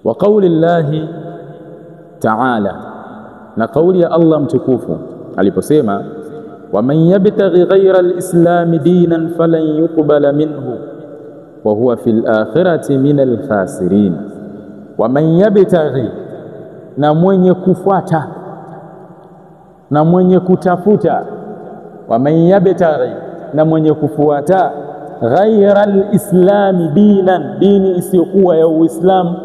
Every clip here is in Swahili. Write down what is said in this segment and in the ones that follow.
Wa qauli llahi ta'ala, na kauli ya Allah mtukufu aliposema waman yabtaghi ghayra al-islam dinan falan yuqbala minhu wa huwa fil akhirati minal khasirin. Waman yabtaghi, na mwenye kufuata na mwenye kutafuta, waman yabtaghi, na mwenye kufuata ghayra al-islam dinan, dini isiyokuwa ya Uislamu.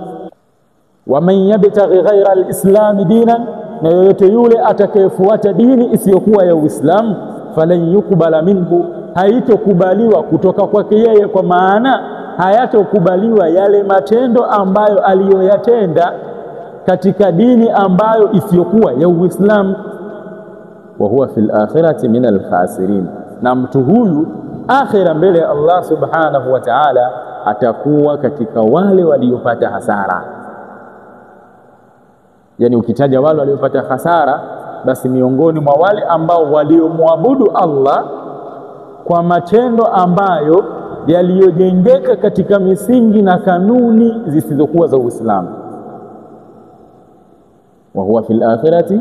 Waman yabtaghi ghayra al-islam dinan, na yoyote yule atakayefuata dini isiyokuwa ya Uislamu, falan yukbala minhu, haitokubaliwa kutoka kwake yeye, kwa maana hayatokubaliwa yale matendo ambayo aliyoyatenda katika dini ambayo isiyokuwa ya Uislamu. Wa huwa fil akhirati minal khasirin, na mtu huyu akhira mbele ya Allah subhanahu wa ta'ala atakuwa katika wale waliopata hasara. Yani ukitaja wale waliopata hasara, basi miongoni mwa wale ambao waliomwabudu Allah kwa matendo ambayo yaliyojengeka katika misingi na kanuni zisizokuwa za Uislamu. Wa huwa fil akhirati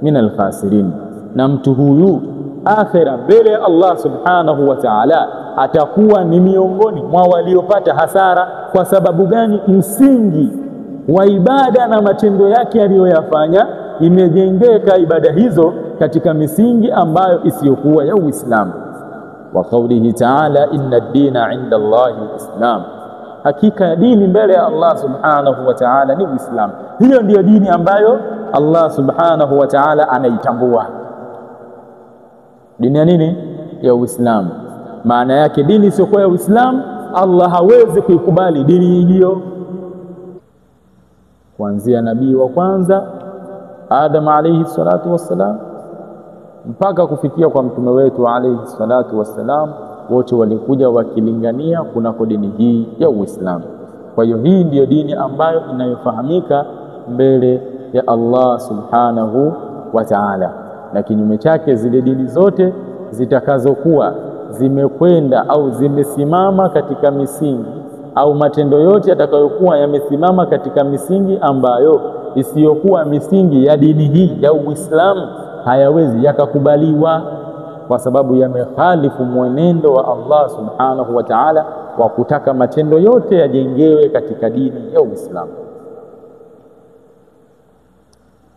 minal khasirin, na mtu huyu akhira mbele ya Allah subhanahu wa ta'ala atakuwa ni miongoni mwa waliopata hasara. Kwa sababu gani? Msingi wa ibada na matendo yake aliyoyafanya imejengeka ibada hizo katika misingi ambayo isiyokuwa ya Uislamu. Wa qawlihi ta'ala inna ad-dina 'inda Allahi al-Islam, hakika ya dini mbele ya Allah subhanahu wa ta'ala ni Uislamu. Hiyo ndiyo dini ambayo Allah subhanahu wa ta'ala anaitambua. Dini ya nini? Ya Uislamu. Maana yake dini isiyokuwa ya Uislamu Allah hawezi kuikubali dini hiyo. Kuanzia nabii wa kwanza Adam alayhi salatu wassalam mpaka kufikia kwa mtume wetu alayhi salatu wassalam, wote walikuja wakilingania kunako dini hii ya Uislamu. Kwa hiyo hii ndiyo dini ambayo inayofahamika mbele ya Allah subhanahu wa ta'ala, na kinyume chake zile dini zote zitakazokuwa zimekwenda au zimesimama katika misingi au matendo yote yatakayokuwa yamesimama katika misingi ambayo isiyokuwa misingi ya dini hii ya Uislamu hayawezi yakakubaliwa, kwa sababu yamekhalifu mwenendo wa Allah subhanahu wa ta'ala wa kutaka matendo yote yajengewe katika dini ya Uislamu.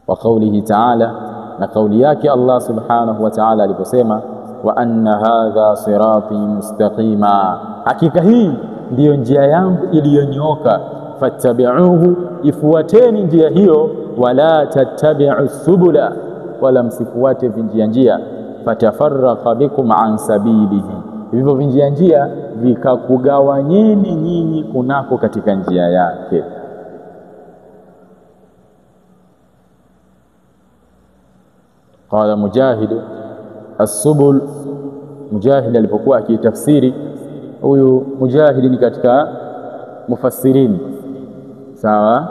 Wa qawlihi ta'ala, na kauli yake Allah subhanahu wa ta'ala aliposema wa anna hadha sirati mustaqima, hakika hii ndiyo njia yangu iliyonyooka, fattabi'uhu, ifuateni njia hiyo, wala tattabi'u subula, wala msifuate vinjia, fatafarraqa bikum an sabilihi, hivyo vinjia vikakugawanyeni nyinyi kunako katika njia yake. Qala Mujahid as-subul, Mujahid alipokuwa akitafsiri, huyu Mujahid ni katika mufassirin, sawa,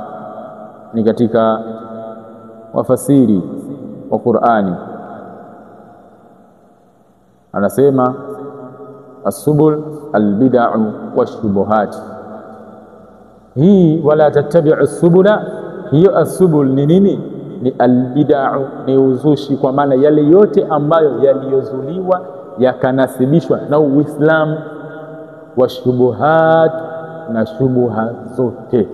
ni katika wafasiri wa Qur'ani. Anasema as-subul al-bid'u wash-shubuhat. Hii wala tattabi'u as-subula, hiyo as-subul ni nini? Ni al-bid'u, ni uzushi, kwa maana yale yote ambayo yaliyozuliwa yakanasibishwa na Uislamu, wa shubuhat, na shubuha zote.